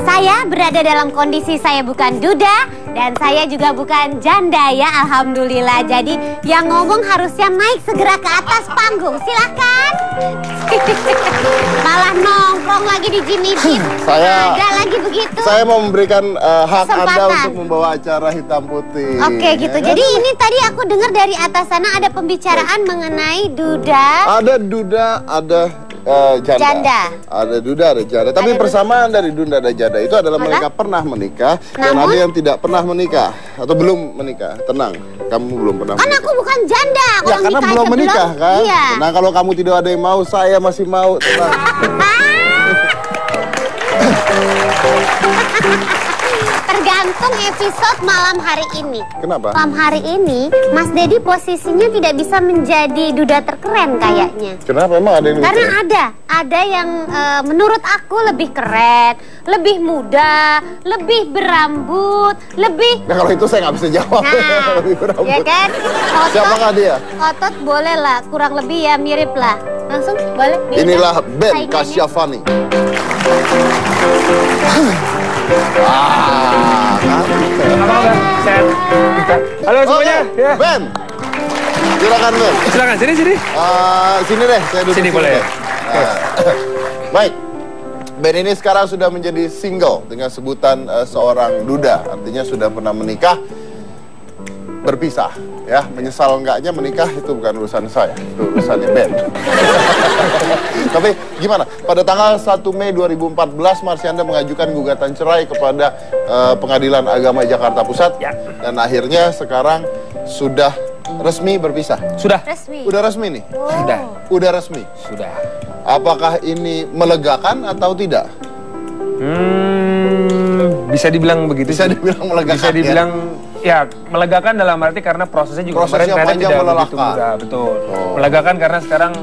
Saya berada dalam kondisi saya bukan duda dan saya juga bukan janda ya, alhamdulillah. Jadi yang ngomong harusnya naik segera ke atas panggung, silahkan. Malah nongkrong lagi di gym-gym. Ada lagi begitu. Saya mau memberikan hak Anda untuk membawa acara hitam putih. Oke gitu. Jadi ini tadi aku dengar dari atas sana ada pembicaraan mengenai duda. Ada duda, ada janda. Ada duda, ada janda. Tapi persamaan dari duda dan janda itu adalah mereka pernah menikah dan ada yang tidak pernah menikah atau belum menikah. Tenang, kamu belum pernah menikah. Kan aku bukan janda. Ya karena belum menikah kan. Iya. Nah kalau kamu tidak ada yang mau, saya masih mau. Tenang. Tergantung episode malam hari ini. Kenapa? Malam hari ini, Mas Dedi posisinya tidak bisa menjadi duda terkeren kayaknya. Kenapa? Emang ada yang Karena ada yang menurut aku lebih keren, lebih muda, lebih berambut, lebih... Nah kalau itu saya nggak bisa jawab. Nah, lebih berambut. Ya kan? Otot, Siapakah dia? Otot boleh lah, kurang lebih ya mirip lah. Langsung boleh? Inilah Ben Kasyafani. Halo semuanya. Ya. Ben, silakan Ben. Silakan sini. Sini deh, saya duduk sini boleh. Baik, Ben ini sekarang sudah menjadi single dengan sebutan seorang duda, artinya sudah pernah menikah, berpisah. Ya, menyesal enggaknya menikah itu bukan urusan saya, itu urusannya Ben. Tapi gimana? Pada tanggal 1 Mei 2014, Marsyanda mengajukan gugatan cerai kepada Pengadilan Agama Jakarta Pusat. Ya. Dan akhirnya sekarang sudah resmi berpisah. Sudah. Resmi. Udah resmi nih? Oh. Udah resmi? Sudah. Apakah ini melegakan atau tidak? Bisa dibilang begitu. Bisa dibilang melegakan. Bisa dibilang ya melegakan dalam arti karena prosesnya juga kemarin ternyata tidak begitu mudah. Betul. Melegakan karena sekarang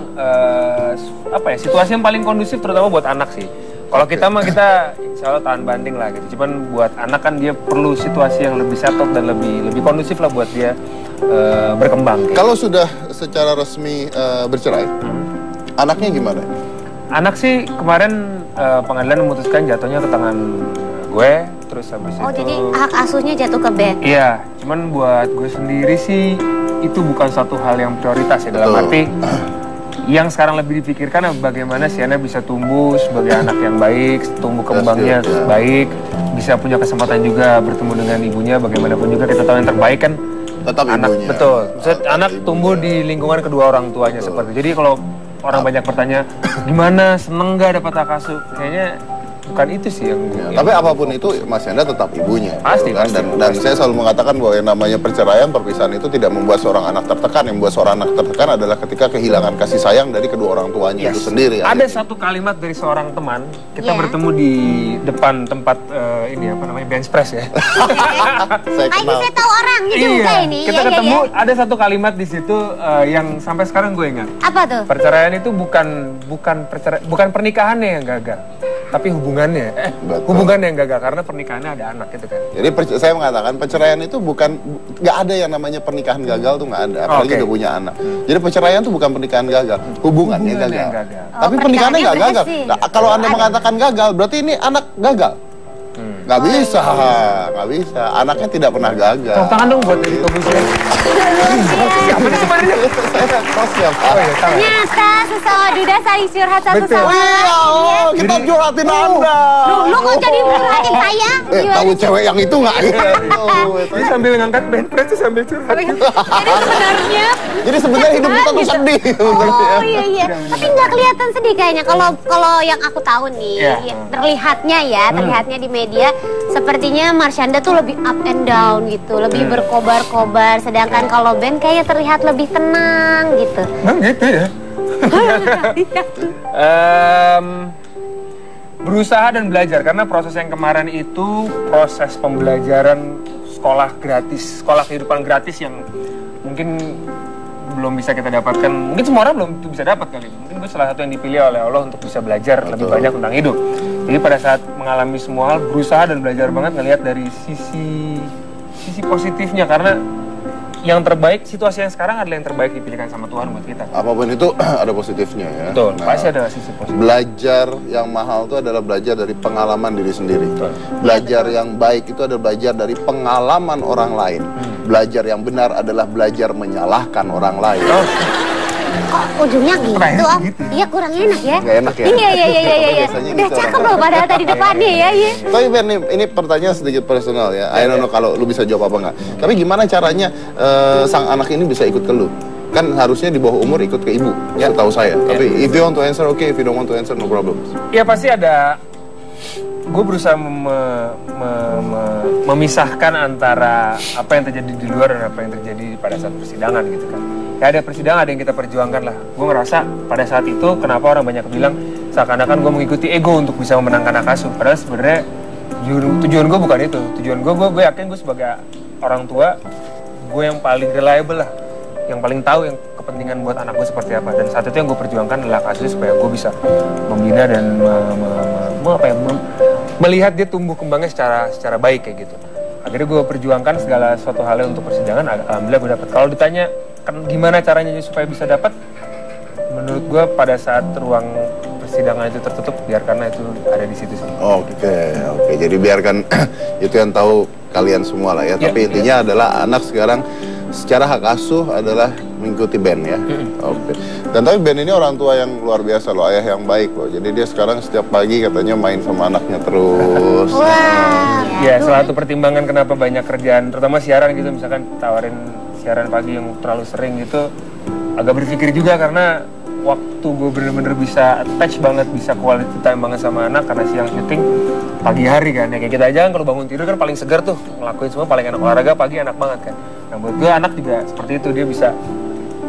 situasi yang paling kondusif terutama buat anak sih. Kalau kita mah insya Allah tahan banding lah gitu. Cuman buat anak kan dia perlu situasi yang lebih settle dan lebih kondusif lah buat dia berkembang. Gitu. Kalau sudah secara resmi bercerai, anaknya gimana? Anak sih kemarin pengadilan memutuskan jatuhnya ke tangan gue, terus habis itu... Oh jadi hak asuhnya jatuh ke Ben? Iya, cuman buat gue sendiri sih itu bukan satu hal yang prioritas ya. Dalam arti yang sekarang lebih dipikirkan bagaimana Siana bisa tumbuh sebagai anak yang baik, tumbuh kembangnya baik, bisa punya kesempatan juga bertemu dengan ibunya. Bagaimanapun juga kita tahu yang terbaik kan tetap anak, ibunya. betul. Anak tumbuh di lingkungan kedua orang tuanya seperti. Jadi kalau orang banyak bertanya gimana, seneng gak dapat hak asuh, kayaknya bukan itu sih yang tapi apapun itu Marsyanda tetap ibunya. Pasti, kan? Dan saya selalu mengatakan bahwa yang namanya perceraian, perpisahan itu tidak membuat seorang anak tertekan. Yang membuat seorang anak tertekan adalah ketika kehilangan kasih sayang dari kedua orang tuanya itu sendiri. Ada satu kalimat dari seorang teman, kita bertemu di depan tempat bench press ya. Saya kenal. Saya tahu orangnya juga ini. Kita ketemu, ada satu kalimat di situ yang sampai sekarang gue ingat. Apa tuh? Perceraian itu bukan pernikahannya yang gagal, tapi hubungannya yang gagal karena pernikahannya ada anak gitu kan. Jadi saya mengatakan perceraian itu nggak ada yang namanya pernikahan gagal tuh nggak ada, apalagi udah punya anak. Jadi perceraian itu bukan pernikahan gagal, hubungannya gagal. Tapi pernikahannya nggak gagal. Nah, kalau Anda mengatakan gagal, berarti ini anak gagal. Nggak bisa. Anaknya tidak pernah gagal. Tangan dong buat Deddy Corbuzier. Siapa nih sebenarnya? Ternyata sesama duda saling curhat satu sama lain. Kita curhatin Anda. Lu kok jadi curhatin saya? Tahu cewek yang itu nggak? Ini sambil ngangkat bench press sambil curhat. Jadi sebenarnya hidup kita tuh sedih. Oh iya. Tapi nggak kelihatan sedih kayaknya. Kalau yang aku tahu nih, terlihatnya di media, sepertinya Marsyanda tuh lebih up and down gitu, lebih berkobar-kobar. Sedangkan kalau Ben kayaknya terlihat lebih tenang gitu. Emang gitu ya? Berusaha dan belajar, karena proses yang kemarin itu proses pembelajaran sekolah gratis, sekolah kehidupan gratis yang mungkin belum bisa kita dapatkan. Mungkin semua orang belum bisa dapat kali. Mungkin gue salah satu yang dipilih oleh Allah untuk bisa belajar lebih banyak tentang hidup. Jadi pada saat mengalami semua hal, berusaha dan belajar banget ngelihat dari sisi positifnya, karena yang terbaik, situasi yang sekarang adalah yang terbaik dipilihkan sama Tuhan buat kita. Apapun itu ada positifnya ya. Betul, pasti ada sisi positif. Belajar yang mahal itu adalah belajar dari pengalaman diri sendiri. Betul. Belajar yang baik itu adalah belajar dari pengalaman orang lain. Belajar yang benar adalah belajar menyalahkan orang lain. Kok ujungnya gitu, Om? Iya, kurang enak ya. Nggak enak ya? Iya. Biasanya Udah gitu cakep orang. loh padahal tadi depannya ya. Tapi Ben, ini pertanyaan sedikit personal ya. I don't know kalau lu bisa jawab apa enggak. Tapi gimana caranya sang anak ini bisa ikut ke lu? Kan harusnya di bawah umur ikut ke ibu, setahu saya. Tapi if you want to answer, okay. If you don't want to answer, no problem. Ya pasti ada. Gue berusaha memisahkan antara apa yang terjadi di luar dan apa yang terjadi pada saat persidangan gitu kan. Ya ada persidangan, ada yang kita perjuangkan lah. Gue ngerasa pada saat itu kenapa orang banyak bilang seakan-akan gue mengikuti ego untuk bisa memenangkan hak asuh. Padahal sebenarnya tujuan gue bukan itu. Tujuan gue yakin gue sebagai orang tua, gue yang paling reliable lah, yang paling tahu yang kepentingan buat anak gue seperti apa. Dan saat itu yang gue perjuangkan adalah hak asuh supaya gue bisa membina dan melihat dia tumbuh kembangnya secara baik kayak gitu. Akhirnya gue perjuangkan segala suatu halnya untuk persidangan. Alhamdulillah gue dapat. Kalau ditanya kan gimana caranya supaya bisa dapat, menurut gue pada saat ruang persidangan itu tertutup, biarkanlah itu ada di situ semua. Oke. Jadi biarkan itu yang tahu kalian semua lah ya. Tapi intinya adalah anak sekarang secara hak asuh adalah mengikuti Ben ya. Oke. Dan tapi Ben ini orang tua yang luar biasa loh, ayah yang baik loh. Jadi dia sekarang setiap pagi katanya main sama anaknya terus. Wah. Ya, salah satu pertimbangan kenapa banyak kerjaan, terutama siaran gitu, misalkan tawarin siaran pagi yang terlalu sering gitu, agak berpikir juga karena waktu gue bener-bener bisa attach banget, bisa quality time banget sama anak karena siang syuting pagi hari kan. Ya kayak kita aja kan kalau bangun tidur kan paling segar tuh, ngelakuin semua paling enak, olahraga pagi enak banget kan. Nah buat gue anak juga seperti itu, dia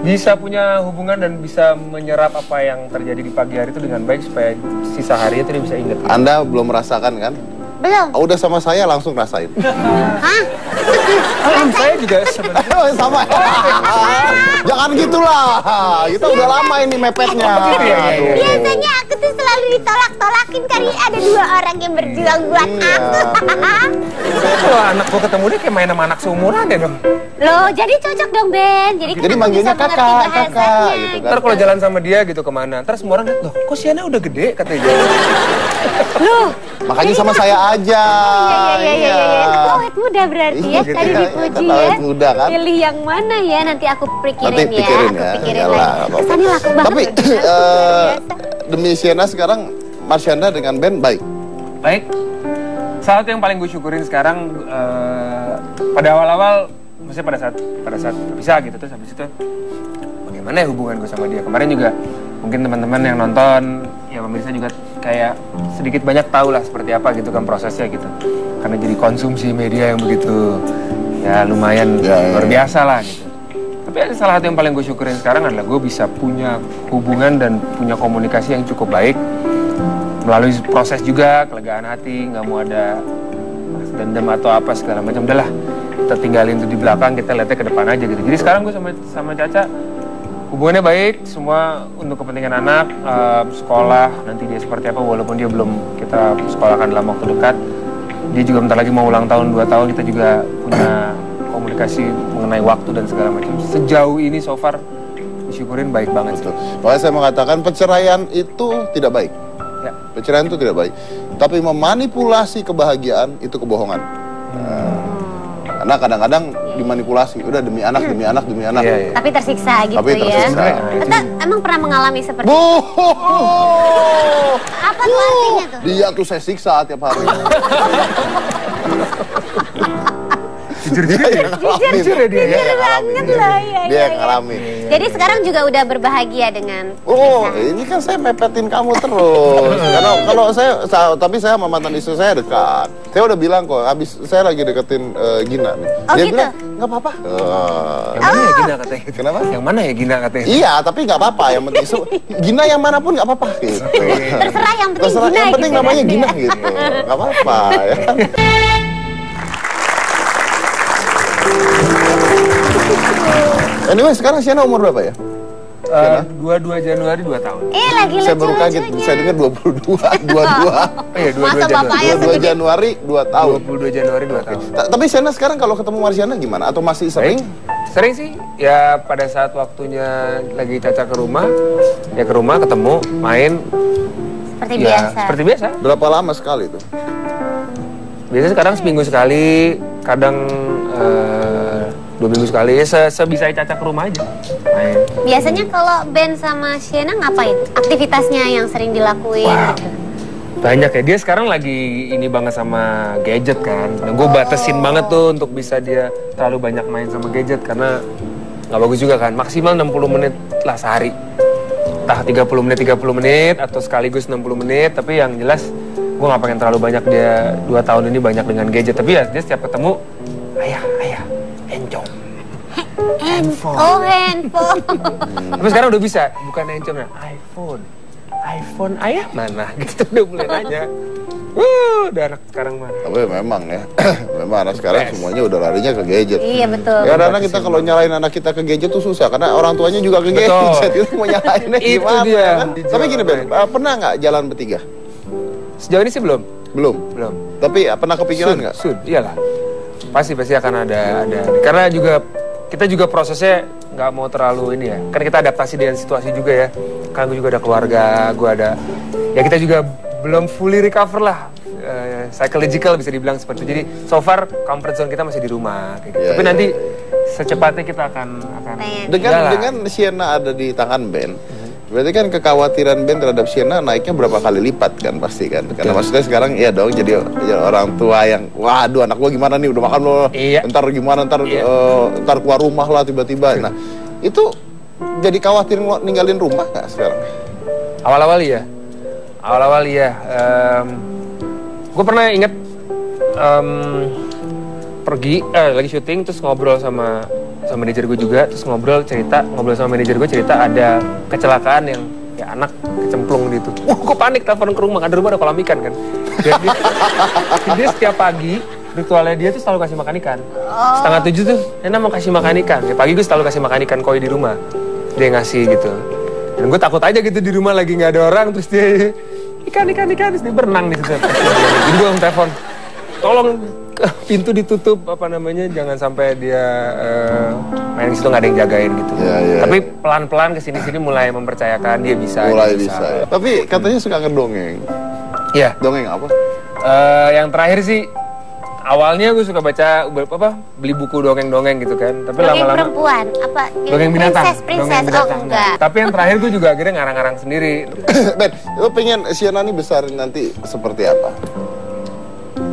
bisa punya hubungan dan bisa menyerap apa yang terjadi di pagi hari itu dengan baik supaya sisa hari itu dia bisa ingat. Anda belum merasakan kan? Belum. Oh, udah sama saya langsung rasain. Hah? Saya juga sebenarnya sama. Jangan gitulah. Kita udah lama ini mepetnya. Aduh. Biasanya aku tuh selalu ditolak-tolakin karena ada dua orang yang berjuang buat aku. kalau anak gue ketemu dia kayak main sama anak seumuran ya dong. Loh, jadi cocok dong Ben. Jadi manggilnya kakak gitu kan. Ntar kalau jalan sama dia gitu kemana, ntar semua orang lihat, loh kok Siana udah gede katanya dia. Loh, makanya sama saya aja. Iya. Awet muda berarti ya. Iya, Tadi gitu. dipuji Awet ya. muda kan. Pilih yang mana ya? Nanti aku pikirin Nanti pikirin ya. ya. Aku pikirin Yalah, lagi. apa-apa. Kesannya laku banget. Tapi loh, biasa. demi Siana sekarang Marsyanda dengan Ben baik. Baik. Salah satu yang paling gue syukurin sekarang pada awal-awal, maksudnya pada saat berpisah gitu, terus habis itu bagaimana ya hubungan gue sama dia. Kemarin juga mungkin teman-teman yang nonton, ya pemirsa juga kayak sedikit banyak tahu lah seperti apa gitu kan prosesnya gitu. Karena jadi konsumsi media yang begitu ya lumayan luar biasa lah gitu. Tapi ada salah satu yang paling gue syukurin sekarang adalah gue bisa punya hubungan dan punya komunikasi yang cukup baik melalui proses juga kelegaan hati, nggak mau ada dendam atau apa segala macam. Udahlah, kita tinggalin itu di belakang, kita lihatnya ke depan aja gitu. Jadi sekarang gue sama Caca hubungannya baik, semua untuk kepentingan anak, sekolah nanti dia seperti apa, walaupun dia belum kita sekolahkan dalam waktu dekat. Dia juga bentar lagi mau ulang tahun 2 tahun, kita juga punya komunikasi mengenai waktu dan segala macam. Sejauh ini so far disyukurin baik banget. Betul. Makanya saya mengatakan perceraian itu tidak baik. Ya. Perceraian itu tidak baik. Tapi memanipulasi kebahagiaan itu kebohongan. Karena kadang-kadang dimanipulasi, udah demi anak. Iya. Tapi tersiksa gitu Tapi tersiksa. ya. Kita emang pernah mengalami seperti itu? Apa tuh artinya tuh? Dia tuh saya siksa tiap hari. Jujur ya dia. Jujur banget loh ya. Dia yang ngalamin. Jadi sekarang juga udah berbahagia dengan Ini kan saya mepetin kamu terus. Kalau tapi saya sama mantan istri saya dekat. Saya udah bilang kok, habis saya lagi deketin Gina nih. Dia gitu? bilang nggak apa-apa. Yang mana ya Gina katanya? Kenapa? Yang mana ya Gina katanya? Iya, tapi nggak apa-apa. Yang penting Gina yang manapun nggak apa-apa. Gitu. terserah yang penting Terserah, Gina yang penting gitu. namanya Gina gitu. Nggak apa-apa. Ya kan? Anyway, sekarang Siana umur berapa ya? 22 Januari 2 tahun. Lagi Saya baru kaget, saya dengar 22, 22. Iya, 22 Januari 2 tahun. 22 Januari 2 tahun. Tapi Sienna sekarang kalau ketemu Marciana gimana? Atau masih sering? Sering sih, ya pada saat waktunya lagi Caca ke rumah, ya ke rumah ketemu, main. Seperti biasa. Seperti biasa. Berapa lama sekali tuh? Biasanya sekarang seminggu sekali, kadang 2 minggu sekali, sebisa Caca ke rumah aja main. Biasanya kalau Ben sama Sienna ngapain? Aktivitasnya yang sering dilakuin gitu? Banyak ya, dia sekarang lagi ini banget sama gadget kan. Nah, gue batasin banget tuh untuk bisa dia terlalu banyak main sama gadget karena nggak bagus juga kan. Maksimal 60 menit lah sehari. Entah 30 menit atau sekaligus 60 menit. Tapi yang jelas gue nggak pengen terlalu banyak dia 2 tahun ini banyak dengan gadget. Tapi ya dia setiap ketemu, ayah, encong. Handphone. Oh, handphone. Tapi sekarang udah bisa, bukan encong ya, iPhone ayah mana gitu udah mulai nanya. Udah anak sekarang mah. Tapi memang ya, memang anak sekarang semuanya udah larinya ke gadget. Iya betul. Ya karena kita kalau nyalain anak kita ke gadget tuh susah karena orang tuanya juga ke gadget. Itu mau nyalainnya gimana? Itu dia. Kan? Tapi gini Ben, pernah nggak jalan bertiga? Sejauh ini sih belum. Belum. Tapi pernah kepikiran nggak? Iyalah. Pasti akan ada. Karena juga kita juga prosesnya nggak mau terlalu ini ya. Kan kita adaptasi dengan situasi juga ya. Kan gue juga ada keluarga, gue ada. Ya kita juga belum fully recover lah. Psychological bisa dibilang seperti itu. Jadi so far comfort zone kita masih di rumah. Gitu. Tapi nanti secepatnya kita akan dengan Sienna ada di tangan Ben. Berarti kan kekhawatiran Ben terhadap Sienna naiknya berapa kali lipat kan pasti kan. Karena maksudnya sekarang iya dong jadi orang tua yang waduh anak gua gimana nih udah makan loh. Ntar gimana ntar keluar rumah lah tiba-tiba. Nah, itu jadi khawatir ninggalin rumah nggak sekarang? Awal-awal iya. Gue pernah inget pergi lagi syuting terus ngobrol sama manajer gue juga, terus ngobrol sama manajer gue cerita ada kecelakaan yang ya anak kecemplung gitu. Gue panik telepon ke rumah, ada rumah ada kolam ikan kan. Jadi dia setiap pagi ritualnya dia tuh selalu kasih makan ikan. 6:30 tuh, Nena mau kasih makan ikan. Ya pagi gue selalu kasih makan ikan koi di rumah. Dia ngasih gitu. Dan gue takut aja gitu di rumah lagi nggak ada orang, terus dia ikan terus dia berenang di situ. Jadi gue telepon, tolong pintu ditutup jangan sampai dia main di situ nggak ada yang jagain gitu. Tapi pelan-pelan kesini-sini mulai mempercayakan dia bisa. Mulai bisa. Ya. Tapi katanya suka ngedongeng. Iya. Dongeng apa? Yang terakhir sih awalnya gue suka baca beli buku dongeng-dongeng gitu kan. Tapi lama-lama perempuan apa? Dongeng binatang. Princess. Oh enggak. Tapi yang terakhir gue juga akhirnya ngarang-ngarang sendiri. Ben, lo pengen Sienna nih besar nanti seperti apa?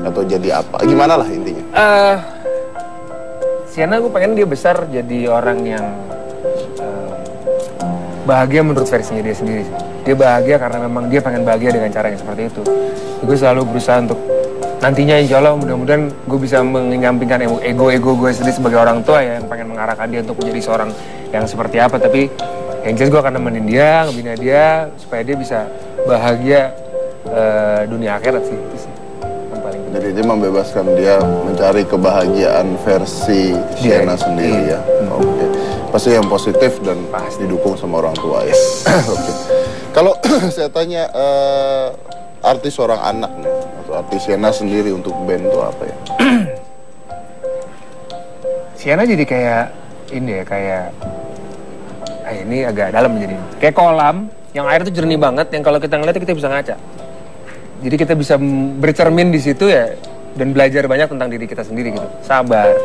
Atau jadi apa? Gimana lah intinya? Sienna gue pengen dia besar jadi orang yang bahagia menurut versinya dia sendiri. Dia bahagia karena memang dia pengen bahagia dengan cara yang seperti itu. Gue selalu berusaha untuk nantinya insya Allah mudah-mudahan gue bisa menyampingkan ego gue sendiri sebagai orang tua ya, yang pengen mengarahkan dia untuk menjadi seorang yang seperti apa. Tapi yang jelas gue akan nemenin dia, ngebina dia supaya dia bisa bahagia dunia akhirat sih. Itu sih. Jadi dia membebaskan dia mencari kebahagiaan versi Sienna sendiri ya. Oke. Pasti yang positif dan pasti didukung sama orang tua ya. Oke. Kalau saya tanya arti seorang anak nih atau arti Sienna sendiri untuk Ben itu apa ya? Sienna jadi kayak ini ya ini agak dalam jadi kayak kolam yang air tuh jernih banget yang kalau kita ngeliat kita bisa ngaca. Jadi kita bisa bercermin di situ ya dan belajar banyak tentang diri kita sendiri gitu. Sabar,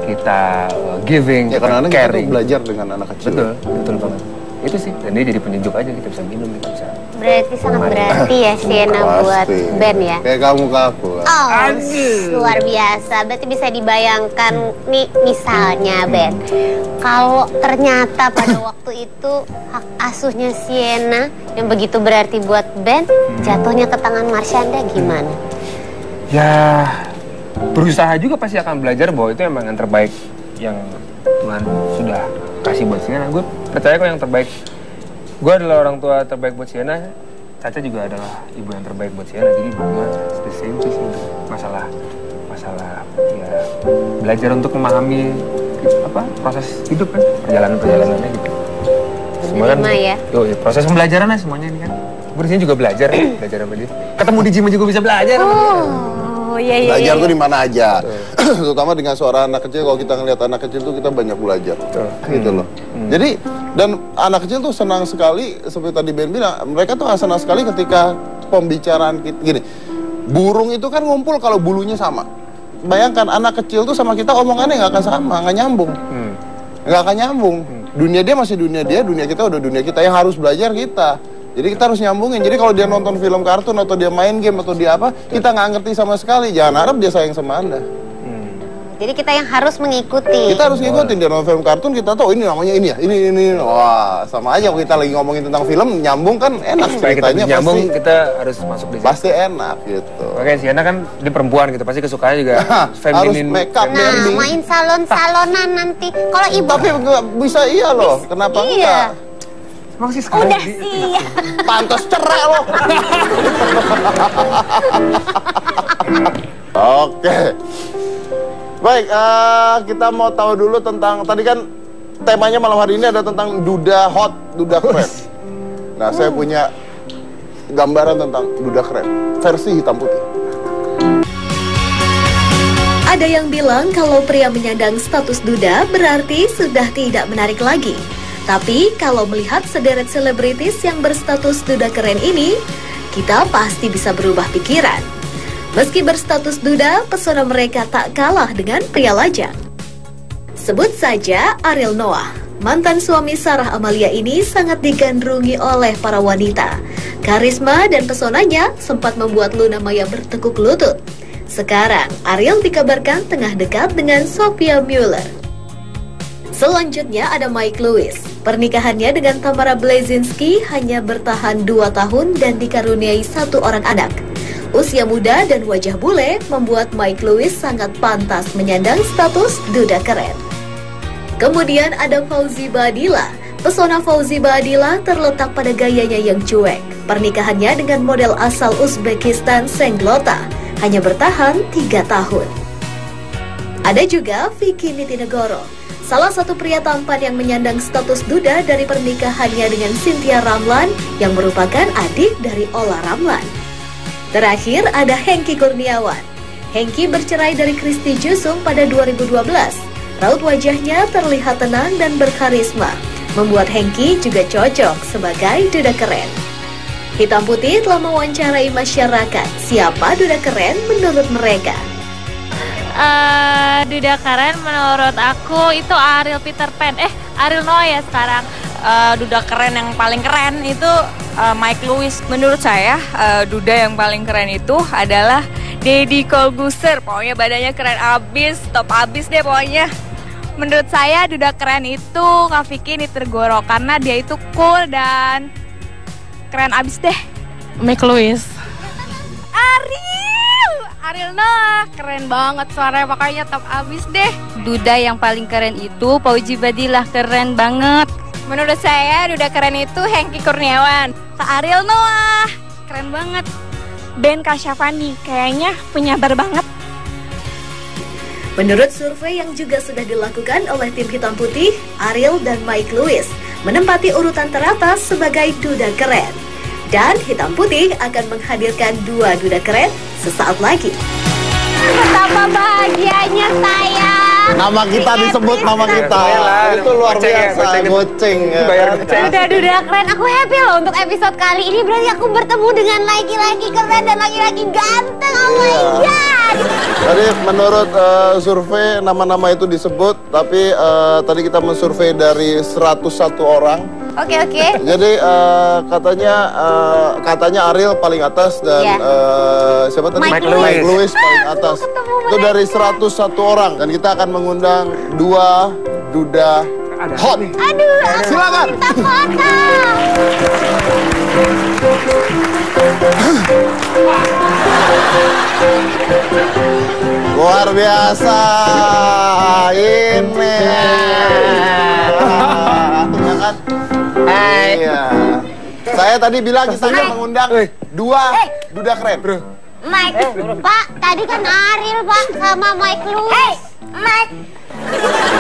kita giving, ya, kita caring. Belajar dengan anak kecil. Betul banget. Itu sih. Dan dia jadi penyejuk aja, kita bisa minum, kita bisa. Berarti sangat berarti ya Sienna buat Ben ya. Kayak kamu ke aku. Luar biasa. Berarti bisa dibayangkan nih misalnya Ben. Kalau ternyata pada waktu itu hak asuhnya Sienna yang begitu berarti buat Ben jatuhnya ke tangan Marcianda gimana? Ya berusaha juga pasti akan belajar bahwa itu emang yang terbaik yang Tuhan sudah kasih buat Sienna. Gue percaya kok yang terbaik. Gue adalah orang tua terbaik buat Sienna. Caca juga adalah ibu yang terbaik buat Sienna. Jadi gue the same sih masalah ya belajar untuk memahami proses hidup kan, perjalanannya gitu. semua kan, ya. Proses pembelajaran lah semuanya ini kan. Gue di sini juga belajar sama dia. Ketemu di gym juga bisa belajar. Oh, iya. Belajar tuh di mana aja. Terutama dengan seorang anak kecil, kalau kita ngeliat anak kecil tuh kita banyak belajar. Gitu loh. Jadi, dan anak kecil tuh senang sekali, seperti tadi Ben bilang, mereka tuh senang sekali ketika pembicaraan kita. Gini, burung itu kan ngumpul kalau bulunya sama. Bayangkan anak kecil tuh sama kita omongannya nggak akan sama, nggak nyambung. Nggak akan nyambung. Dunia dia masih dunia dia, dunia kita udah dunia kita. Yang harus belajar kita. Jadi kita harus nyambungin. Jadi kalau dia nonton film kartun atau dia main game atau dia apa, kita nggak ngerti sama sekali. Jangan harap dia sayang sama Anda. Jadi kita yang harus mengikuti. Kita harus ngikutin. Dia nonton film kartun, kita tahu ini namanya ini ya, ini. Wah, sama aja kalau kita lagi ngomongin tentang film, nyambung kan enak ceritanya. Kita nyambung, kita harus masuk di situ. Pasti enak gitu. Oke, Sienna kan di perempuan gitu, pasti kesukaannya juga Harus feminin. make up, main salon-salonan nanti. Kalau ibu tapi nggak bisa iya loh. Kenapa enggak? Emang sih sekarang udah sih. Pantas cerai loh. Oke. Baik, kita mau tahu dulu tentang, tadi kan temanya malam hari ini ada tentang duda hot, duda keren. Nah, saya punya gambaran tentang duda keren, versi hitam putih. Ada yang bilang kalau pria menyandang status duda berarti sudah tidak menarik lagi. Tapi kalau melihat sederet selebritis yang berstatus duda keren ini, kita pasti bisa berubah pikiran. Meski berstatus duda, pesona mereka tak kalah dengan pria lajang. Sebut saja Ariel Noah. Mantan suami Sarah Amalia ini sangat digandrungi oleh para wanita. Karisma dan pesonanya sempat membuat Luna Maya bertekuk lutut. Sekarang, Ariel dikabarkan tengah dekat dengan Sophia Muller. Selanjutnya ada Mike Lewis. Pernikahannya dengan Tamara Blazinski hanya bertahan 2 tahun dan dikaruniai 1 orang anak. Usia muda dan wajah bule membuat Mike Lewis sangat pantas menyandang status duda keren. Kemudian ada Fauzi Baadila. Pesona Fauzi Baadila terletak pada gayanya yang cuek. Pernikahannya dengan model asal Uzbekistan Senglota hanya bertahan 3 tahun. Ada juga Vicky Nitinegoro, salah satu pria tampan yang menyandang status duda dari pernikahannya dengan Cynthia Ramlan yang merupakan adik dari Ola Ramlan. Terakhir ada Hengky Kurniawan. Hengky bercerai dari Christy Jusung pada 2012. Raut wajahnya terlihat tenang dan berkarisma, membuat Hengky juga cocok sebagai duda keren. Hitam Putih telah mewawancarai masyarakat siapa duda keren menurut mereka. Duda keren menurut aku itu Ariel Peter Pan. Ariel Noah ya sekarang. Duda keren yang paling keren itu Mike Lewis. Menurut saya duda yang paling keren itu adalah Deddy Corbuzier. Pokoknya badannya keren abis, top abis deh pokoknya. Menurut saya duda keren itu Kak Vicky Nitinegoro karena dia itu cool dan keren abis deh. Mike Lewis. Ariel Noah, keren banget suaranya, makanya top abis deh. Duda yang paling keren itu Fauzi Baadila, keren banget. Menurut saya duda keren itu Hengky Kurniawan. Kak Ariel Noah, keren banget. Ben Kasyafani, kayaknya penyabar banget. Menurut survei yang juga sudah dilakukan oleh tim Hitam Putih, Ariel dan Mike Lewis menempati urutan teratas sebagai duda keren. Dan Hitam Putih akan menghadirkan 2 duda keren sesaat lagi. Betapa bahagianya saya. Nama kita disebut nama kita. Itu luar biasa, goceng. Duda keren, aku happy loh untuk episode kali ini. Berarti aku bertemu dengan laki-laki keren dan laki-laki ganteng. Oh my god. Tadi menurut survei nama-nama itu disebut, tapi tadi kita mensurvei dari 101 orang. Oke. Jadi katanya Ariel paling atas dan siapa tadi? Mike Lewis paling atas. Itu dari 101 orang dan kita akan mengundang 2 duda hot. Aduh, silakan. Minta foto. Luar biasa ini. Ya kan? Iya. Saya tadi bilang kita akan mengundang 2 duda keren. Mike, Pak, tadi kan Ariel, Pak, sama Mike Lewis. Mike,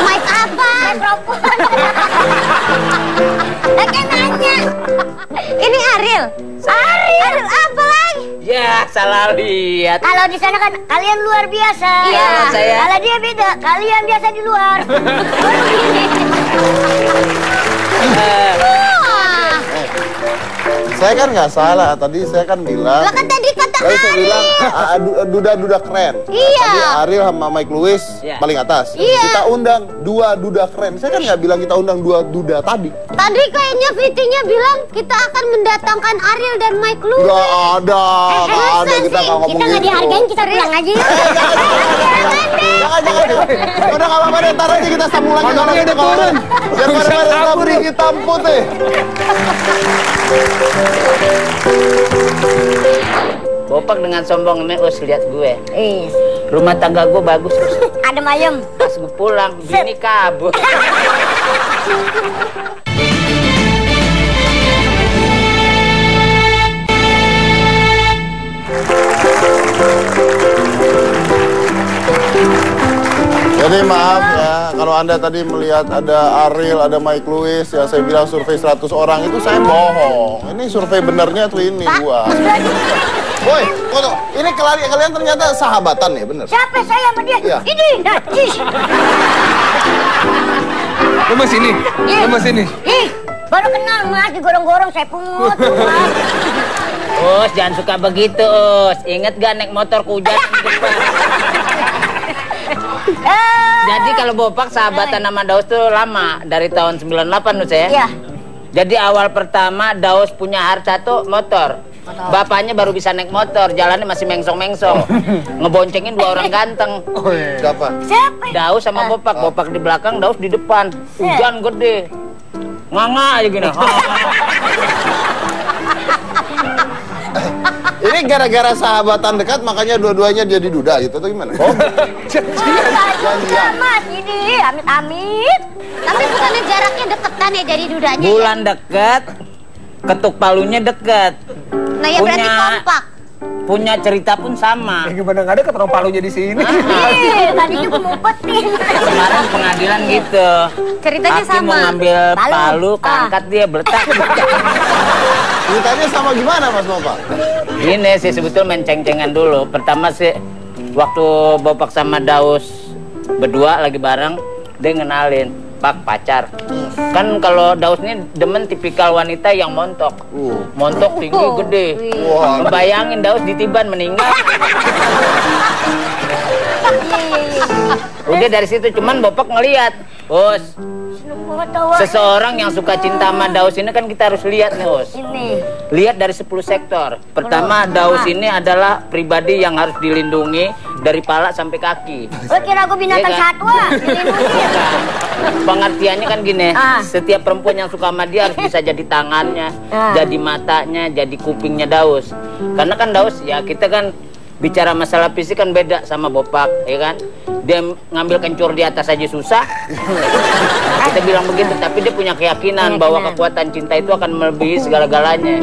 Mike apa? Mikrofon. Lagi nanya. Ini Ariel. Ariel apa lagi? Ya, salah lihat. Kalau di sana kan kalian luar biasa. Iya. Kalau dia beda, kalian biasa di luar. Baru gini. Saya kan nggak salah, tadi saya kan bilang. Lah kan tadi kata Tadi saya Ariel. bilang duda-duda keren. Iya. Tadi Ariel sama Mike Lewis paling atas. Iya. Kita undang 2 duda keren. Saya kan nggak bilang kita undang 2 duda tadi. Tadi kayaknya VT-nya bilang kita akan mendatangkan Ariel dan Mike Lewis. Nggak ada, nggak ada, kita nggak ngomong Kita nggak gitu. dihargain, kita pulang aja. Jangan. Udah nggak apa-apa deh, ntar aja kita sambung lagi. Motornya udah turun. Biar pada kabur hitam putih. Bopak dengan sombong nih, Us, lihat gue. Rumah tangga gue bagus, Us. Ada mayem. Pas gue pulang, bini kabur. Jadi maaf ya, kalau Anda tadi melihat ada Ariel, ada Mike Lewis, ya saya bilang survei 100 orang itu saya bohong. Ini survei benernya tuh ini gua. Woi, foto. Ini kalian ternyata sahabatan ya, bener? Siapa saya sama dia? Iya. Ini, najis. Lemes ini. Lemes ini. Ih, baru kenal Mas, digorong-gorong saya pungut. Mas. Us, jangan suka begitu, Us. Ingat gak naik motor kehujanan di depan? Jadi kalau Bopak sahabatan sama Daus tuh lama, dari tahun 98 Us ya. Iya. Jadi awal pertama Daus punya harta tuh motor. Bapaknya baru bisa naik motor, jalannya masih mengsong-mengsong. Ngeboncengin 2 orang ganteng. Siapa? Siapa? Daus sama Bopak, Bopak di belakang, Daus di depan. Hujan gede. Nganga aja gini. Ini gara-gara sahabatan dekat makanya dua-duanya jadi duda gitu atau gimana? Oh, Janjian. Mas, ini amit-amit. Tapi bukannya jaraknya deketan ya jadi dudanya? Bulan deket, ketuk palunya deket. Nah ya berarti kompak. Punya cerita pun sama. Gimana nggak ada keterong palunya di sini? Tadinya gue ngumpetin. Kemarin pengadilan gitu. Ceritanya Hakim sama. mau ngambil palu, keangkat dia beletak. ceritanya sama gimana Mas Bapak? Ini sih sebetulnya main ceng-cengan dulu. Pertama sih waktu Bopak sama Daus berdua lagi bareng, dia ngenalin, Pak, pacar. Kan kalau Daus ini demen tipikal wanita yang montok. Montok tinggi gede. Bayangin Daus ditiban meninggal. Udah dari situ cuman Bopak ngelihat, Us, seseorang yang suka cinta sama Daus ini kan kita harus lihat nih, Us. Lihat dari 10 sektor. Pertama, Daus ini adalah pribadi yang harus dilindungi dari pala sampai kaki. Lo kira gue binatang satwa? Pengertiannya kan gini, setiap perempuan yang suka sama dia harus bisa jadi tangannya, jadi matanya, jadi kupingnya Daus. Karena kan Daus ya kita kan bicara masalah fisik kan beda sama Bopak, ya kan? Dia ngambil kencur di atas aja susah. Kita bilang begitu, tapi dia punya keyakinan bahwa kekuatan cinta itu akan melebihi segala-galanya.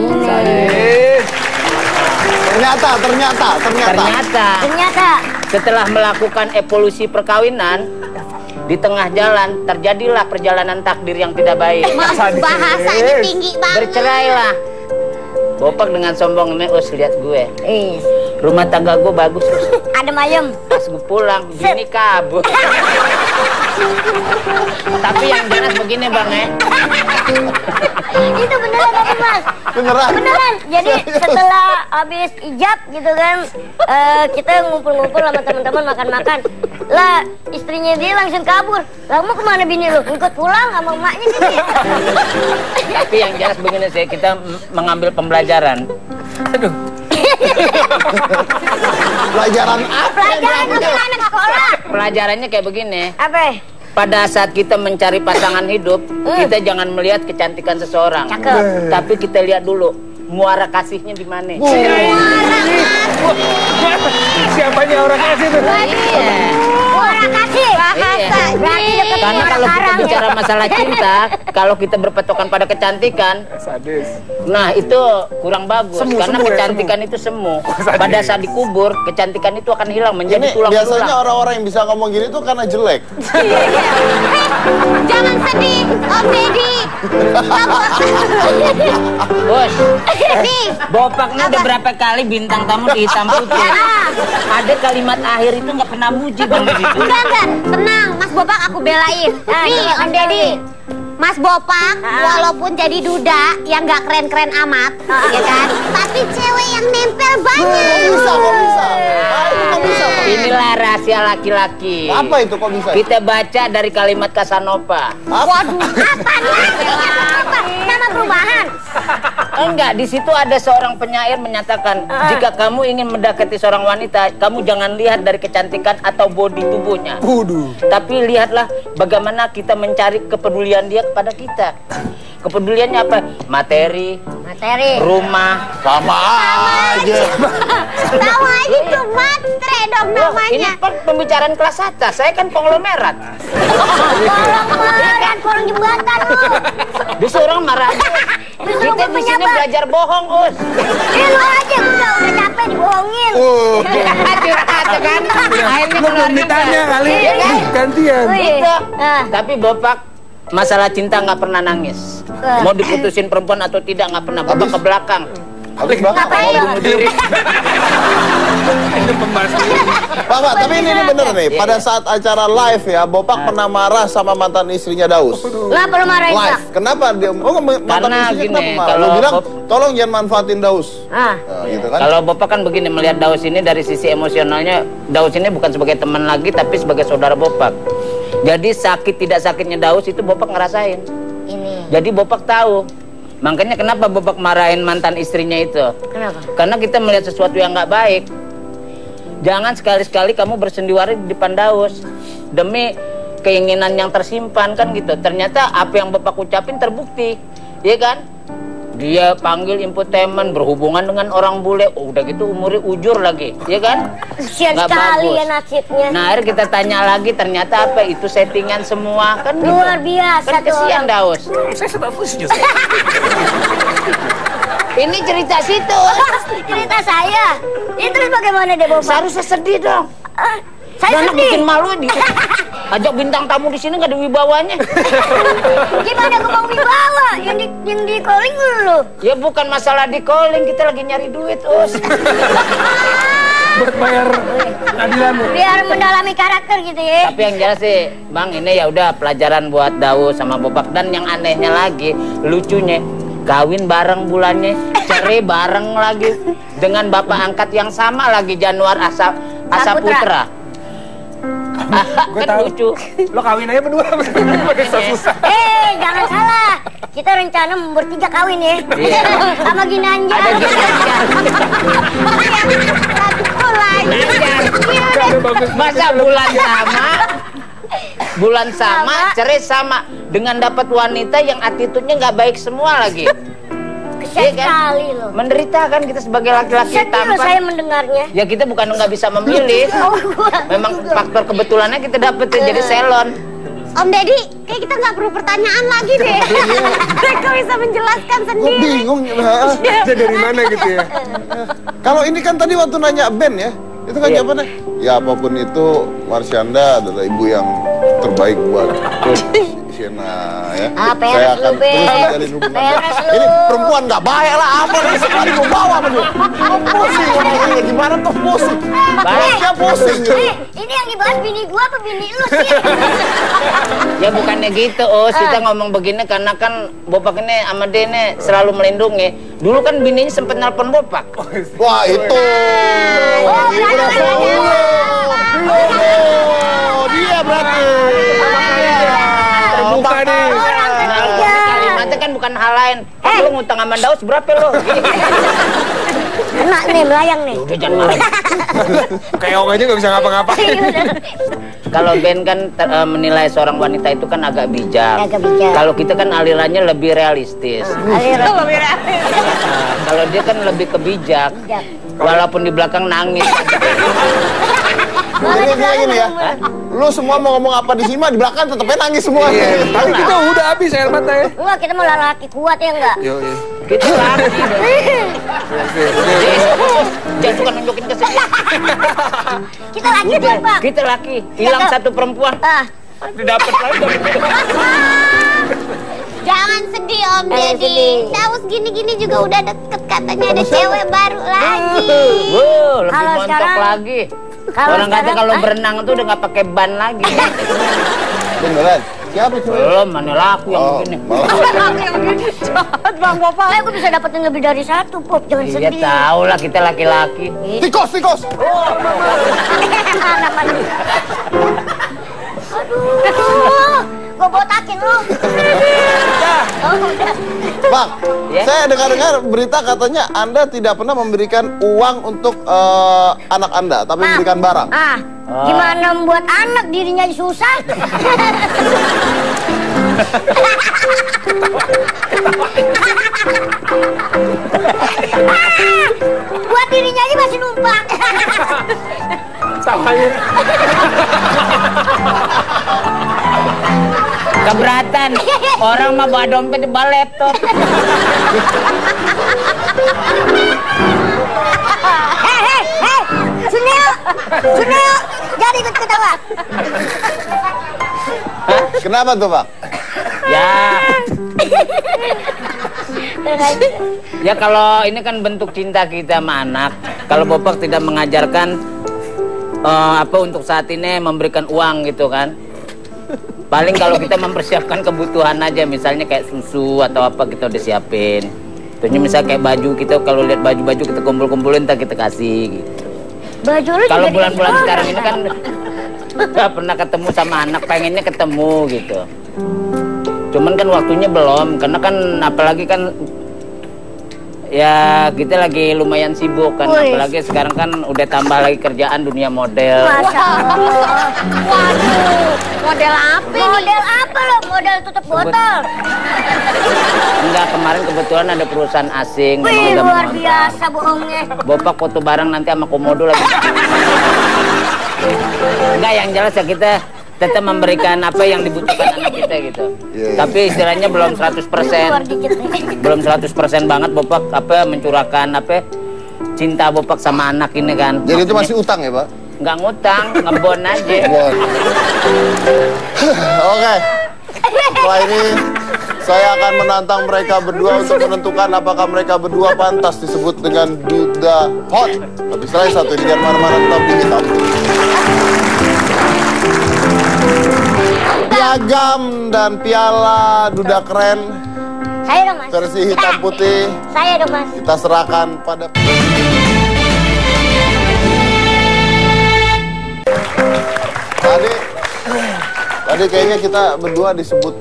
Ternyata setelah melakukan evolusi perkawinan, di tengah jalan terjadilah perjalanan takdir yang tidak baik. Bahasanya tinggi banget. Bercerailah. Bopak dengan sombong nih, Us, lihat gue. Rumah tangga gue bagus, Us. Ada mayem. Pas gue pulang, bini kabur. Tapi yang jelas begini, Bang, ya. Itu beneran apa, Mas? Beneran. Jadi setelah habis ijab gitu kan, kita ngumpul-ngumpul sama teman-teman makan-makan. Lah istrinya dia langsung kabur. Lah mau kemana bini lu? Ikut pulang sama emaknya sini. Tapi yang jelas begini sih, kita mengambil pembelajaran. Aduh. Pelajaran apa? Pelajaran apa anak sekolah? Pelajarannya kayak begini. Apa? Pada saat kita mencari pasangan hidup, kita jangan melihat kecantikan seseorang. Cakep. Tapi kita lihat dulu muara kasihnya di mana. Siapanya orang kasih tuh? Iya. Terima kasih. Karena kalau kita bicara masalah cinta, kalau kita berpatokan pada kecantikan, nah itu kurang bagus. Karena kecantikan itu semu. Pada saat dikubur, kecantikan itu akan hilang menjadi tulang-tulang. Biasanya orang-orang yang bisa ngomong gini tuh karena jelek. Jangan sedih, Om Deddy. Bos, Bopaknya udah berapa kali bintang tamu di Hitam Putih. Ada kalimat akhir itu nggak pernah muji Bang di situ. Enggak, tenang, Mas Bopak aku belain. Nih, Om Deddy. Mas Bopak, walaupun jadi duda yang nggak keren-keren amat, ya kan? Tapi cewek yang nempel banyak. Kok bisa? Kok bisa? Inilah rahasia laki-laki. Apa itu kok bisa? Kita baca dari kalimat Casanova. Waduh, apa nih? Apa? Nama perubahan. Enggak, di situ ada seorang penyair menyatakan, jika kamu ingin mendekati seorang wanita, kamu jangan lihat dari kecantikan atau bodi tubuhnya. Tapi lihatlah bagaimana kita mencari kepedulian dia kepada kita. Kepeduliannya apa? Materi, rumah. Sama aja. Sama aja tuh matre dong namanya. Ini pembicaraan kelas atas, saya kan konglomerat. Kolong jembatan lu. Disuruh marah aja. Kita di sini belajar bohong, Us. Lu aja udah capek dibohongin. Curhat kan? Akhirnya Lu belum ditanya kali. Gantian. Gitu. Tapi Bopak masalah cinta nggak pernah nangis. Mau diputusin perempuan atau tidak nggak pernah. Bopak ke belakang. Habis banget. Ngapain? Bunuh diri. Itu pembahasan. Pak, tapi ini bener nih. Pada saat acara live ya, Bopak pernah marah sama mantan istrinya Daus. Nggak perlu marahin, Pak. Live. Kenapa dia? Oh, mantan Karena istrinya gini, kenapa marah? kalau Lu bilang, tolong jangan manfaatin Daus. Nah, gitu kan? Kalau Bopak kan begini, melihat Daus ini dari sisi emosionalnya, Daus ini bukan sebagai teman lagi, tapi sebagai saudara Bopak. Jadi sakit tidak sakitnya Daus itu Bopak ngerasain. Jadi Bopak tahu. Makanya kenapa Bopak marahin mantan istrinya itu? Kenapa? Karena kita melihat sesuatu yang nggak baik. Jangan sekali-sekali kamu bersendiwara di depan Daus demi keinginan yang tersimpan kan gitu. Ternyata apa yang Bopak ucapin terbukti, ya kan? Dia panggil infotainment berhubungan dengan orang bule, udah gitu umurnya ujur lagi, ya kan? Kasian Nggak sekali bagus. ya nasibnya. Nah, akhirnya kita tanya lagi, ternyata apa itu settingan semua kan? Luar gitu. biasa Kan tuh kesian orang. Daus. Saya status justru. Ini cerita situ. Cerita saya. Ini terus bagaimana deh, Bopak? Seharusnya sedih dong. Saya Anak sedih. bikin malu di. Ajak bintang tamu di sini nggak ada wibawanya. Gimana gue mau wibawa? Yang di calling lu. Ya bukan masalah di calling, kita lagi nyari duit, Us. Buat bayar adilan. Biar mendalami karakter gitu ya. Tapi yang jelas sih, Bang, ini ya udah pelajaran buat Daus sama Bopak. Dan yang anehnya lagi, lucunya, kawin bareng bulannya, cerai bareng lagi dengan bapak angkat yang sama lagi, Januar Asa Putra. Gue Kan tahu. lucu. Lo kawin aja berdua pakai susah. Jangan salah. Kita rencana bertiga kawin ya. Iya. Sama Ginanjar. Ada Ginanjar. Masa bulan sama, cerai sama, dengan dapat wanita yang attitude-nya nggak baik semua lagi. Kesian Iya kan? sekali loh. Menderita kan kita sebagai laki-laki Sedih loh saya tampan. mendengarnya. Ya kita bukan nggak bisa memilih. Memang faktor kebetulannya kita dapet jadi salon. Om Deddy, kayak kita nggak perlu pertanyaan lagi deh. Mereka bisa menjelaskan Gue sendiri. bingung. Dia dari mana gitu ya? Kalau ini kan tadi waktu nanya Ben ya, itu kan jawabannya. Ya apapun itu, Marsyanda adalah ibu yang terbaik buat Sienna ya. Saya akan terus menjalin hubungan. Ini perempuan nggak baik lah, apa nih sekali mau bawa apa nih? Pusing ngomongnya gimana tuh pusing. Baiknya pusing gitu. Ini yang dibahas bini gua apa bini lu sih? Ya bukannya gitu, kita ngomong begini karena kan Bopak ini sama dia ini selalu melindungi. Dulu kan bininya sempet nelpon Bopak. Wah itu. Dia berarti. Terbuka nih. Kalimatnya kan bukan hal lain. Lu ngutang sama Daus berapa lo? Kena nih melayang nih. Udah jangan marah. Keong aja nggak bisa ngapa-ngapain. Kalau Ben kan menilai seorang wanita itu kan agak bijak. Agak bijak. Kalau kita kan alirannya lebih realistis. Kalau dia kan lebih kebijak. Walaupun di belakang nangis. Gini ya. Lu semua mau ngomong apa di sini mah di belakang tetepnya nangis semua. Tapi kita udah habis air mata ya. Enggak, kita mau laki kuat ya enggak? Yo. Kita laki. Jangan suka nunjukin ke sini. Kita laki dong, Bang. Kita laki. Hilang satu perempuan. Didapat lagi. Jangan sedih Om Deddy. Daus gini-gini juga udah deket katanya ada cewek baru lagi. Lebih montok lagi. Orang kata kalau berenang tuh udah nggak pakai ban lagi. Beneran? Siapa cewek? Belum, mana laku yang begini. Jahat Bang Popal. Aku bisa dapetin lebih dari satu, Pop. Jangan Iya sedih. tahu lah kita laki-laki. Tikos. Aduh, gue botakin lu. Oh, udah. Bang, Ya? saya dengar-dengar berita katanya Anda tidak pernah memberikan uang untuk anak Anda, tapi memberikan barang. Gimana membuat anak dirinya susah? Buat dirinya aja masih numpang. Keberatan. Orang mah bawa dompet bawa laptop. Hei, Sunil, jadi ikut ketawa. Kenapa tuh, Bang? Ya kalau ini kan bentuk cinta kita sama anak. Kalau Bopak tidak mengajarkan untuk saat ini memberikan uang gitu kan. Paling kalau kita mempersiapkan kebutuhan aja, misalnya kayak susu atau apa kita udah siapin. Terusnya misalnya kayak baju, kita kalau lihat baju-baju kita kumpul-kumpulin, ntar kita kasih gitu. Baju lu Kalau juga bulan-bulan sekarang ini kan nggak pernah ketemu sama anak, pengennya ketemu gitu. Cuman kan waktunya belum, karena kan apalagi kan ya kita lagi lumayan sibuk kan. Apalagi sekarang kan udah tambah lagi kerjaan dunia model. Masya Allah. Waduh, model apa nih? Model apa lo? Model tutup botol. Enggak, kemarin kebetulan ada perusahaan asing. Wih, udah luar mengontrak. biasa bohongnya. Bopak foto bareng nanti sama komodo lagi. Enggak, yang jelas ya kita tetap memberikan apa yang dibutuhkan anak kita gitu. Tapi istilahnya belum 100%. Belum 100% banget Bopak mencurahkan cinta Bopak sama anak ini kan. Jadi itu masih utang ya, Pak? Nggak ngutang, ngebon aja. Oke. Setelah ini saya akan menantang mereka berdua untuk menentukan apakah mereka berdua pantas disebut dengan Duda Hot. Tapi setelah satu ini jangan mana-mana, tetap di Hitam. Piagam dan piala Duda Keren Saya dong, Mas. versi hitam putih Saya dong, Mas. kita serahkan pada Tadi kayaknya kita berdua disebut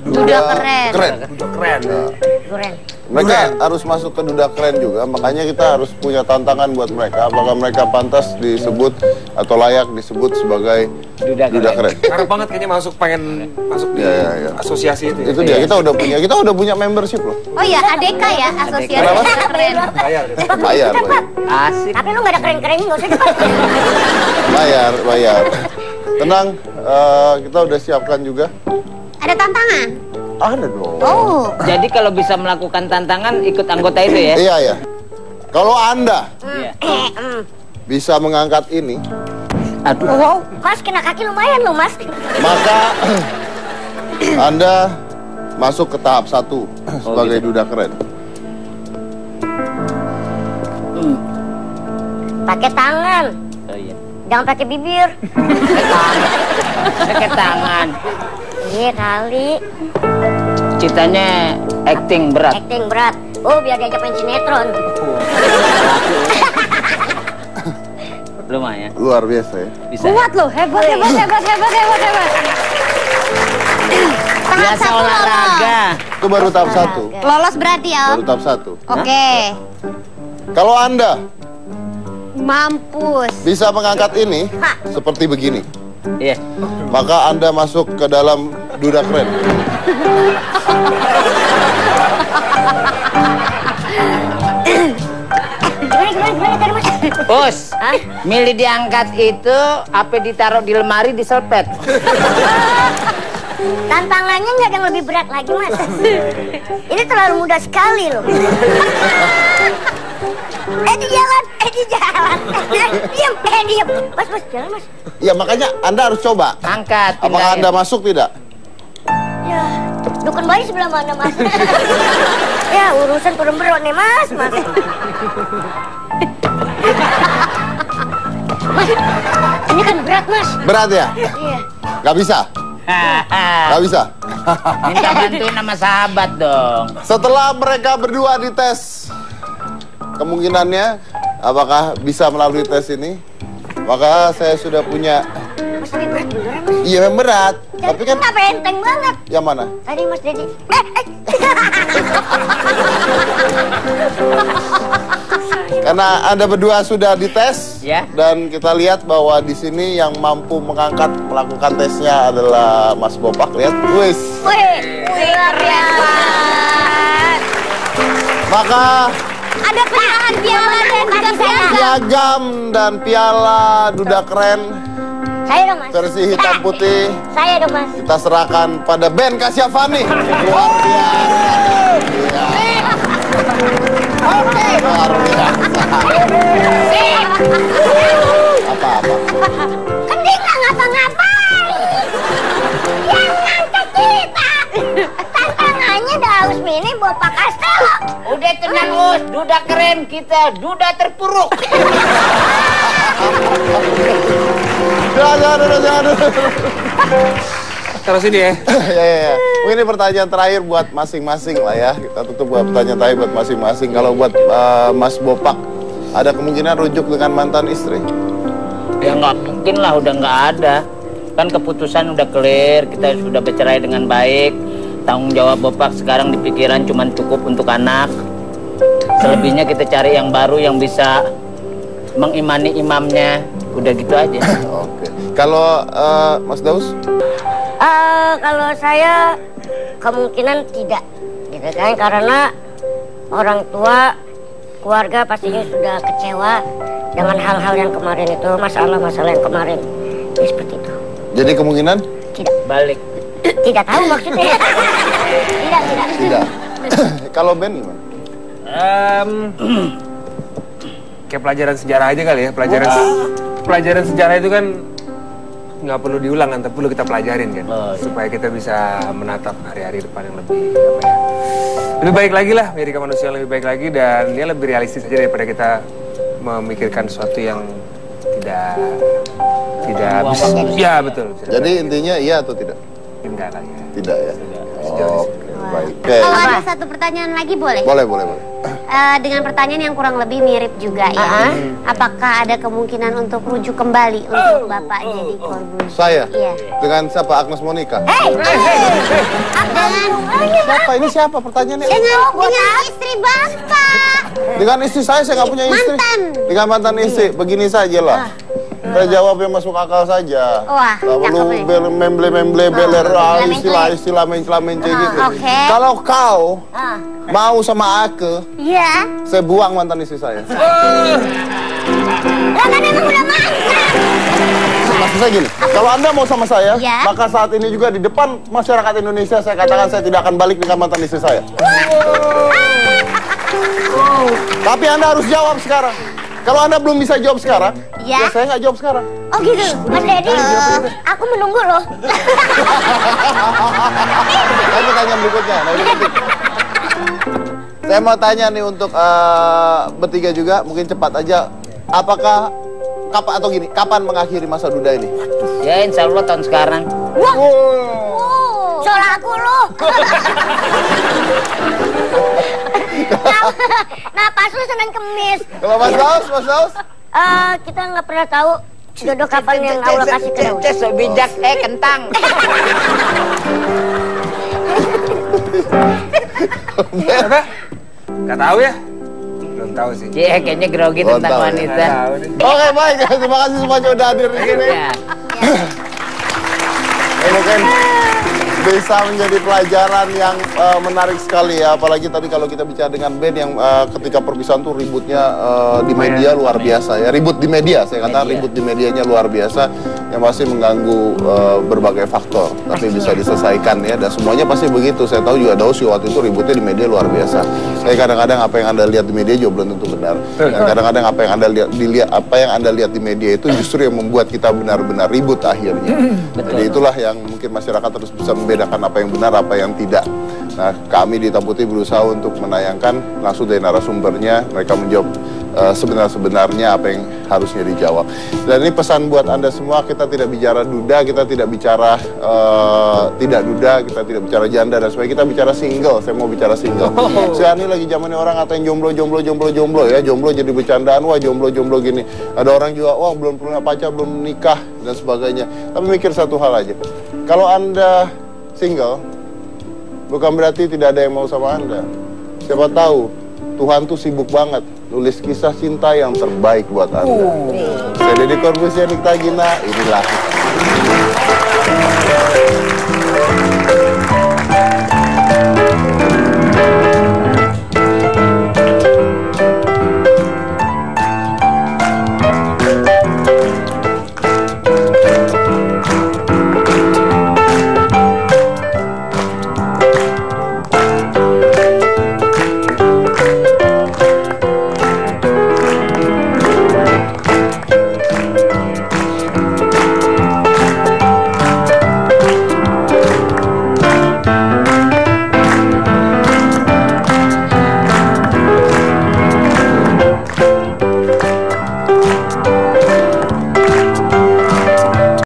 Duda Keren. Udah keren. Keren. Mereka harus masuk ke Duda Keren juga, makanya kita harus punya tantangan buat mereka. Apakah mereka pantas disebut atau layak disebut sebagai Duda Keren? Karena banget kayaknya pengen masuk di asosiasi itu. Itu dia, kita udah punya membership loh. Oh iya, ADK ya, asosiasi Kenapa? Duda Keren. Bayar. Bayar. Asik. Tapi lu nggak ada keren-keren, nggak usah cepat. Bayar. Tenang, kita udah siapkan juga. Ada tantangan? Ada dong. Oh. Jadi kalau bisa melakukan tantangan ikut anggota itu ya? Iya. Kalau Anda Iya. bisa mengangkat ini, Aduh. Wow, Mas kena kaki lumayan loh, Mas. maka Anda masuk ke tahap 1 sebagai Duda Keren. Pakai tangan, Oh iya. jangan pakai bibir. Pakai tangan. Iya kali. Citanya acting berat. Acting berat. Oh, biar diajak main sinetron. Lumayan. Luar biasa ya. Bisa. Kuat loh, hebat. Tahap Biasa 1 olahraga. Itu baru tahap 1. Lolos berarti ya, Baru Om? tahap 1. Oke. Kalau Anda Mampus. bisa mengangkat ini seperti begini, Iya. maka Anda masuk ke dalam Duda Keren. Gimana tadi, Mas? Us, milih diangkat itu apa ditaruh di lemari diselpet? Tantangannya nggak ada yang lebih berat lagi, Mas. Ini terlalu mudah sekali loh. Di jalan. Diam. Mas, jalan, Mas. Ya makanya Anda harus coba. Angkat. Apakah Anda masuk tidak? Ya, dukun bayi sebelah mana, Mas? Ya, urusan kurang berat nih, Mas. Mas, ini kan berat, Mas. Berat ya? Iya. Gak bisa? Gak bisa? Minta bantuin sama sahabat dong. Setelah mereka berdua dites, kemungkinannya apakah bisa melalui tes ini? Maka saya sudah punya. Mas, ini berat beneran, Mas. Iya memang berat. Tapi kan kenapa enteng banget? yang mana? Tadi Mas Dedi. Karena Anda berdua sudah dites, Ya. dan kita lihat bahwa di sini yang mampu melakukan tesnya adalah Mas Bopak. Lihat, wis. Wih, luar biasa. Maka Ada penyerahan piala dan juga piagam dan piala duda keren Saya dong, Mas. versi hitam putih Saya dong, Mas. kita serahkan pada Ben Kasyafani. Luar biasa. Oke. Luar biasa. Apa-apa. Kan dia nggak ngapa-ngapain. Yang ngangkat kita. Tantangannya Daus Mini Bopak Castelo. Udah tenang Us, duda keren kita, duda terpuruk. Jangan. Terus ini ya. Ya. Mungkin ini pertanyaan terakhir buat masing-masing lah ya. Kita tutup buat pertanyaan terakhir buat masing-masing. Kalau buat Mas Bopak, ada kemungkinan rujuk dengan mantan istri? Ya nggak mungkin lah, udah nggak ada. Kan keputusan udah clear, kita sudah bercerai dengan baik. Tanggung jawab Bopak sekarang di pikiran cuma cukup untuk anak. Selebihnya kita cari yang baru yang bisa mengimani imamnya. Udah gitu aja. Oke. Kalau Mas Daus? Kalau saya kemungkinan tidak, gitu kan? Karena orang tua, keluarga pastinya sudah kecewa dengan hal-hal yang kemarin itu, masalah-masalah yang kemarin. Ya, seperti itu. Jadi kemungkinan? Tidak. Balik. Tidak tahu maksudnya. Tidak. Kalau Ben gimana? Kayak pelajaran sejarah aja kali ya. Pelajaran sejarah itu kan nggak perlu diulang kan, tapi perlu kita pelajarin kan, supaya kita bisa menatap hari-hari depan yang lebih baik lagi lah, menjadi manusia yang lebih baik lagi, dan dia lebih realistis aja daripada kita memikirkan sesuatu yang tidak bisa. Ya betul. Jadi intinya iya atau tidak? Enggak kali ya. Tidak ya. Oke, baik. Kalau ada satu pertanyaan lagi boleh? Boleh. Dengan pertanyaan yang kurang lebih mirip juga ya. Apakah ada kemungkinan untuk rujuk kembali untuk Bapak jadi korban? Saya? Iya. Dengan siapa? Agnes Monica? Dengan Siapa? Ini siapa pertanyaannya? dengan istri Bapak. Dengan istri saya nggak punya istri. Mantan. Dengan mantan istri, begini saja lah. Saya jawab yang masuk akal saja. Wah, tak perlu memble beler istilah mencela-mencela gitu. Oke. Kalau kau mau sama aku, Iya. saya buang mantan istri saya. Lah kan emang udah mantan. Maksud saya gini, kalau Anda mau sama saya, Ya. maka saat ini juga di depan masyarakat Indonesia saya katakan saya tidak akan balik dengan mantan istri saya. Tapi Anda harus jawab sekarang. Kalau Anda belum bisa jawab sekarang, Ya. ya saya nggak jawab sekarang. Oh gitu, Mas Dedi. Aku menunggu loh. Nanti tanya berikutnya. Saya mau tanya nih untuk bertiga juga, mungkin cepat aja. Apakah kapan mengakhiri masa duda ini? Ya insya Allah tahun sekarang. Soal aku loh. Nah, pas lu Senin Kemis. Kalau Mas Daus? Kita nggak pernah tahu jodoh kapan yang Allah kasih ke Daus. So bijak, kentang. Apa? Nggak tahu ya? Belum tahu sih. Iya, kayaknya grogi Belum tentang tahu ya. wanita. Nggak tahu deh. Oke, baik. Terima kasih semuanya udah hadir di sini. Ya. Mungkin bisa menjadi pelajaran yang menarik sekali ya. Apalagi tadi kalau kita bicara dengan band yang ketika perpisahan tuh ributnya di media luar biasa ya. Ribut di media, saya katakan ribut di medianya luar biasa, yang pasti mengganggu berbagai faktor. Tapi bisa diselesaikan ya, dan semuanya pasti begitu. Saya tahu juga Daus waktu itu ributnya di media luar biasa. Saya kadang-kadang apa yang Anda lihat di media juga belum tentu benar. Dan kadang-kadang apa yang Anda lihat di media itu justru yang membuat kita benar-benar ribut akhirnya. Jadi itulah yang mungkin masyarakat terus bisa membedakan apa yang benar, apa yang tidak. Nah, kami di Hitam Putih berusaha untuk menayangkan langsung dari narasumbernya, mereka menjawab sebenar-sebenarnya apa yang harusnya dijawab. Dan ini pesan buat Anda semua, kita tidak bicara duda, kita tidak bicara tidak duda, kita tidak bicara janda dan sebagainya, kita bicara single. Saya mau bicara single. Sekarang ini lagi zamannya orang ngatain jomblo ya, jomblo jadi bercandaan, wah jomblo gini. Ada orang juga, wah belum punya pacar, belum nikah dan sebagainya. Tapi mikir satu hal aja, kalau Anda single, bukan berarti tidak ada yang mau sama Anda. Siapa tahu Tuhan tuh sibuk banget nulis kisah cinta yang terbaik buat Anda. Saya Deddy Corbuzier, Nikta Gina, inilah.